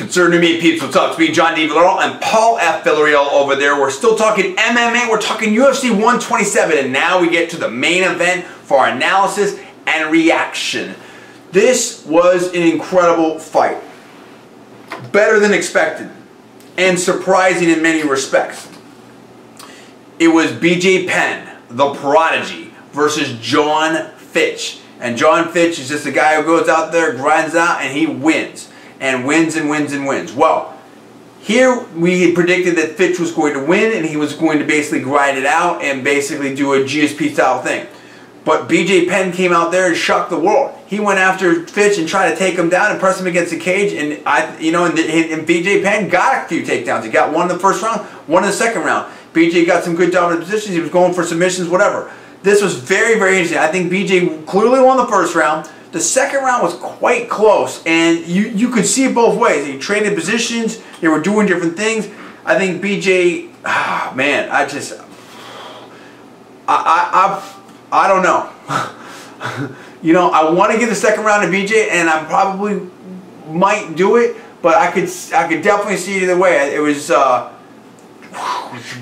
Concerning me, peeps, what's up? It's me, Jon Villarreal, and Paul F. Villarreal over there. We're still talking MMA, we're talking UFC 127, and now we get to the main event for our analysis and reaction. This was an incredible fight. Better than expected, and surprising in many respects. It was BJ Penn, the prodigy, versus Jon Fitch. And Jon Fitch is just a guy who goes out there, grinds out, and he wins. And wins and wins and wins. Well, here we predicted that Fitch was going to win and he was going to basically grind it out and basically do a GSP style thing. But BJ Penn came out there and shocked the world. He went after Fitch and tried to take him down and press him against the cage, and and BJ Penn got a few takedowns. He got one in the first round, one in the second round. BJ got some good dominant positions. He was going for submissions, whatever. This was very, very interesting. I think BJ clearly won the first round. The second round was quite close, and you could see it both ways. He traded positions. They were doing different things. I think BJ, man, I don't know. I want to give the second round to BJ, and I probably might do it, but I could definitely see it either way. It was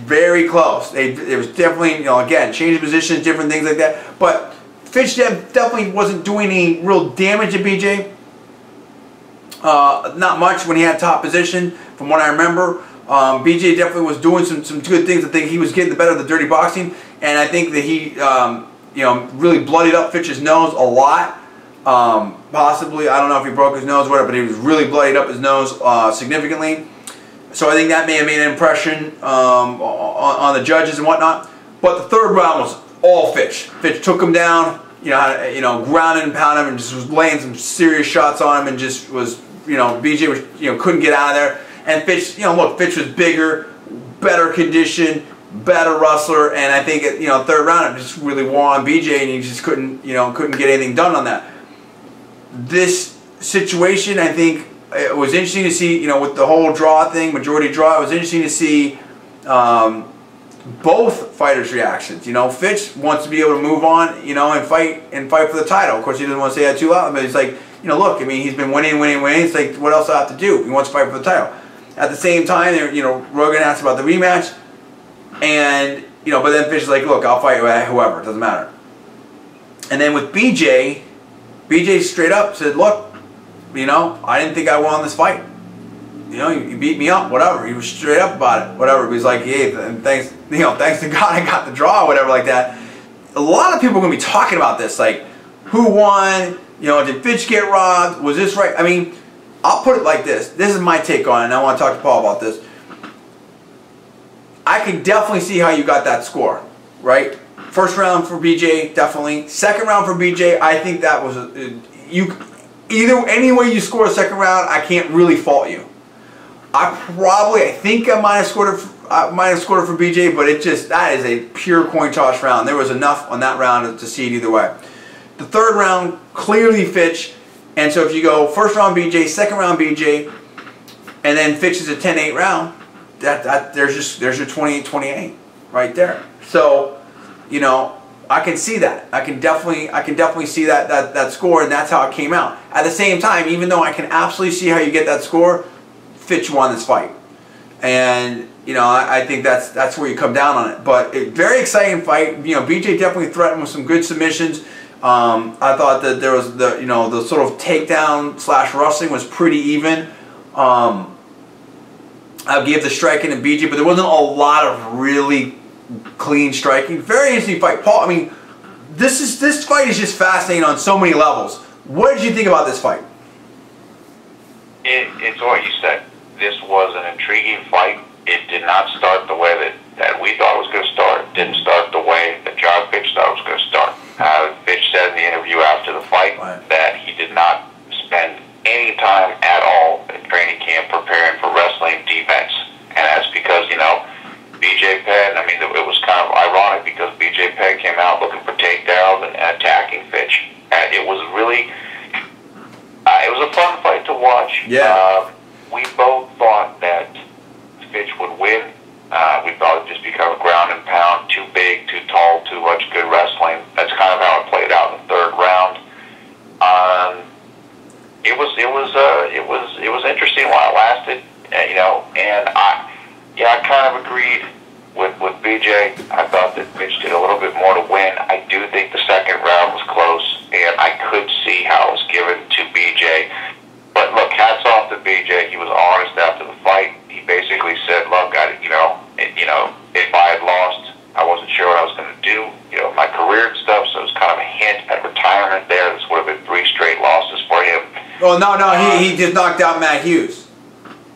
very close. It was definitely, again, changing positions, different things like that, but Fitch definitely wasn't doing any real damage to BJ. Not much when he had top position, from what I remember. BJ definitely was doing some good things. I think he was getting the better of the dirty boxing, and I think that he, really bloodied up Fitch's nose a lot. Possibly, I don't know if he broke his nose or whatever, but he was really bloodied up his nose significantly. So I think that may have made an impression on the judges and whatnot. But the third round was all Fitch. Fitch took him down, grounded and pounded him, and just was laying some serious shots on him, and just was, BJ was, couldn't get out of there. And Fitch, look, Fitch was bigger, better conditioned, better wrestler, and I think third round it just really wore on BJ, and he just couldn't get anything done on that. This situation, I think, it was interesting to see, with the whole draw thing, majority draw. It was interesting to see both fighters' reactions. Fitch wants to be able to move on, and fight for the title. Of course, he doesn't want to say that too loud, but he's like, look, I mean, he's been winning. It's like, what else do I have to do? He wants to fight for the title. At the same time, Rogan asked about the rematch, and but then Fitch is like, look, I'll fight whoever. It doesn't matter. And then with BJ straight up said, look, I didn't think I won this fight. You beat me up, whatever. He was straight up about it, whatever. He was like, hey, thanks, thanks to God I got the draw, whatever, like that. A lot of people are going to be talking about this, like, who won? Did Fitch get robbed? Was this right? I mean, I'll put it like this. This is my take on it, and I want to talk to Paul about this. I can definitely see how you got that score, right? First round for BJ, definitely. Second round for BJ, I think that was any way you score a second round, I can't really fault you. I think I might have scored it for BJ, but that is a pure coin toss round. There was enough on that round to see it either way. The third round, clearly Fitch, and so if you go first round BJ, second round BJ, and then Fitch is a 10-8 round, there's your 28-28 right there. So, I can see that. I can definitely see that score, and that's how it came out. At the same time, even though I can absolutely see how you get that score, Fitch won this fight, and I think that's where you come down on it. But a very exciting fight. BJ definitely threatened with some good submissions. I thought that there was the sort of takedown / wrestling was pretty even. I gave the striking to BJ, but there wasn't a lot of really clean striking. Very interesting fight, Paul. I mean, this fight is just fascinating on so many levels. What did you think about this fight? It's what you said. This was an intriguing fight. It did not start the way that we thought it was going to start. It didn't start the way that Jon Fitch thought it was going to start. Fitch said in the interview after the fight that he did not spend any time at all in training camp preparing for wrestling defense. And that's because, BJ Penn, I mean, it was kind of ironic because BJ Penn came out looking for takedowns and attacking Fitch. And it was really, it was a fun fight to watch. Yeah. We both thought that Fitch would win. We thought it'd just become a ground and pound, too big, too tall, too much good wrestling. That's kind of how it played out in the third round. It was interesting while it lasted. Yeah, I kind of agreed with BJ. I thought that Fitch did a little bit more to win. I do think the second round was close, and I could see how it was given to BJ. But look, hats off to BJ. He was honest after the fight. He basically said, "Look, if I had lost, I wasn't sure what I was going to do. My career and stuff. So it was kind of a hint at retirement there. This would have been 3 straight losses for him." Oh no, he just knocked out Matt Hughes.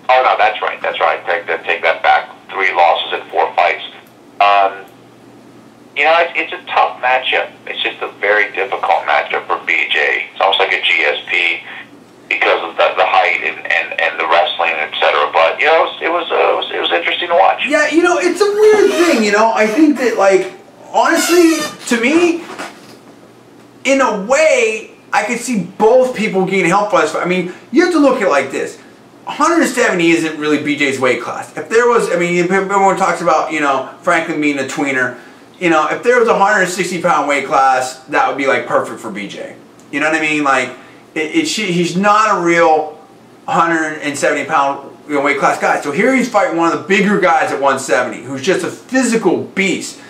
Oh no, that's right. Take that back. 3 losses in 4 fights. It's a tough matchup. It's just a very difficult matchup for BJ. It's almost like a GSP because of the height and the wrestling, etc. But it was interesting to watch. Yeah, it's a weird thing. I think that, like, honestly, to me, in a way, I could see both people getting helped by this. I mean, you have to look at it like this. 170 isn't really BJ's weight class. If there was, everyone talks about, Franklin being a tweener. If there was a 160-pound weight class, that would be, like, perfect for BJ. You know what I mean? Like, he's not a real 170-pound weight class guy. So here he's fighting one of the bigger guys at 170, who's just a physical beast.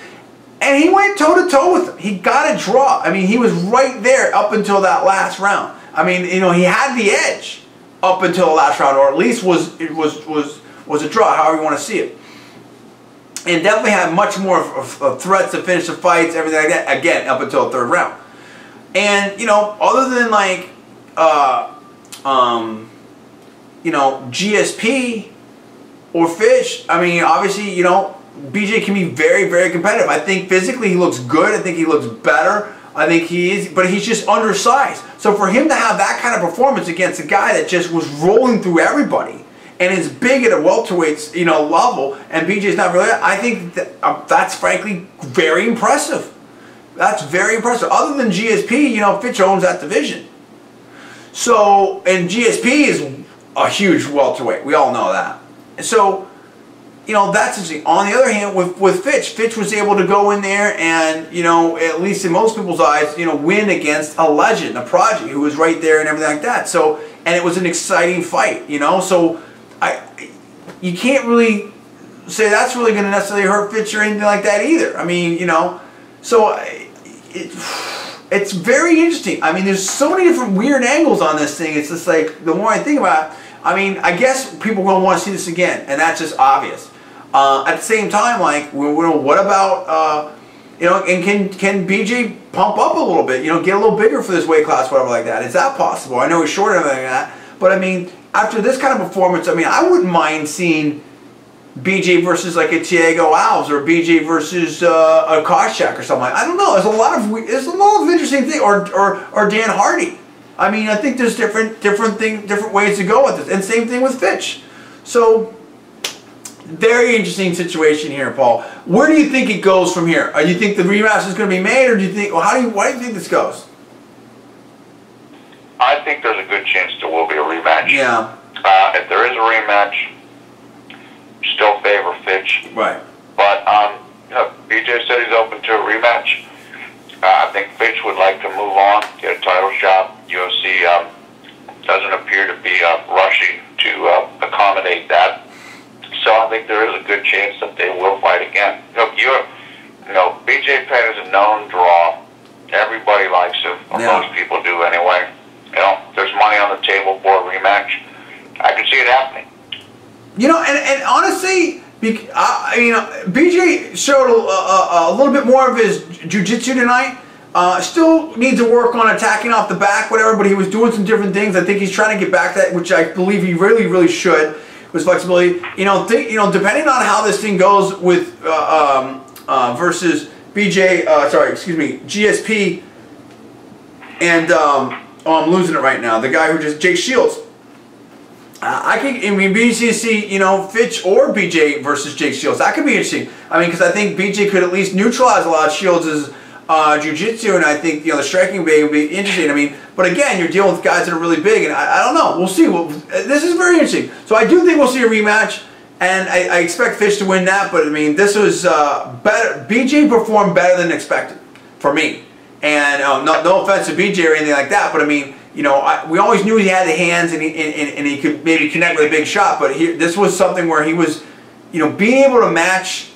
And he went toe-to-toe with him. He got a draw. I mean, he was right there up until that last round. I mean, he had the edge up until the last round, or at least was a draw, however you want to see it. And definitely had much more of threats to finish the fights, everything like that, again, up until the 3rd round. And, other than, like, GSP or Fitch, I mean, obviously, BJ can be very, very competitive. I think physically he looks good. I think he looks better. I think he is, but he's just undersized. So for him to have that kind of performance against a guy that just was rolling through everybody and is big at a welterweight's level, and BJ's not really, I think that's frankly very impressive. That's very impressive. Other than GSP, Fitch owns that division. So, and GSP is a huge welterweight. We all know that. So, that's interesting. On the other hand, with Fitch was able to go in there and, at least in most people's eyes, win against a legend, a project who was right there and everything like that. So, and it was an exciting fight, So, you can't really say that's really going to necessarily hurt Fitch or anything like that either. I mean, so it's very interesting. I mean, there's so many different weird angles on this thing. It's just like, the more I think about it, I mean, I guess people are going to want to see this again, and that's just obvious. At the same time, like, what about, and can BJ pump up a little bit, get a little bigger for this weight class, whatever like that? Is that possible? I know he's shorter than that, but I mean, after this kind of performance, I mean, I wouldn't mind seeing BJ versus like a Thiago Alves or BJ versus a Koscheck or something like that. I don't know. There's a lot of interesting things, or Dan Hardy. I mean, I think there's different ways to go with this, and same thing with Fitch. So, very interesting situation here, Paul. Where do you think it goes from here? Do you think the rematch is going to be made, or do you think? Well, why do you think this goes? I think there's a good chance there will be a rematch. Yeah. If there is a rematch, still favor Fitch. Right. But BJ said he's open to a rematch. I think Fitch would like to move on, get a title shot. UFC doesn't appear to be rushing to accommodate that. So I think there is a good chance that they will fight again. BJ Penn is a known draw. Everybody likes him, or most people do anyway. There's money on the table for a rematch. I can see it happening. And honestly, BJ showed a little bit more of his jiu-jitsu tonight. Still needs to work on attacking off the back, whatever, but he was doing some different things. I think he's trying to get back to that, which I believe he really, really should, was flexibility. Depending on how this thing goes with versus GSP and I'm losing it right now. The guy who just Jake Shields. BCC, Fitch or BJ versus Jake Shields. That could be interesting. I mean, because I think BJ could at least neutralize a lot of Shields' jiu-jitsu, and I think, the striking would be interesting. I mean, but again, you're dealing with guys that are really big, and I don't know. We'll see. This is very interesting. So I do think we'll see a rematch, and I expect Fitch to win that, but I mean, this was better. BJ performed better than expected for me. And no offense to BJ or anything like that, but I mean, we always knew he had the hands and he could maybe connect with a big shot. But this was something where he was being able to match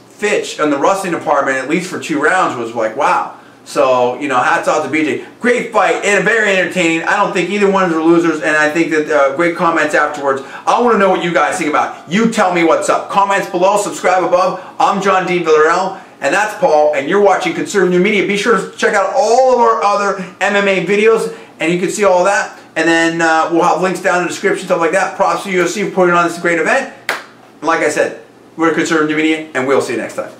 Fitch in the wrestling department, at least for 2 rounds, was like, wow. So, hats off to BJ. Great fight and very entertaining. I don't think either one of them are losers, and I think that great comments afterwards. I want to know what you guys think about it. You tell me what's up. Comments below, subscribe above. I'm Jon D. Villarreal, and that's Paul, and you're watching Conservative New Media. Be sure to check out all of our other MMA videos, and you can see all that. And then we'll have links down in the description, stuff like that. Props to UFC for putting on this great event. And like I said, we're Conservative New Media, and we'll see you next time.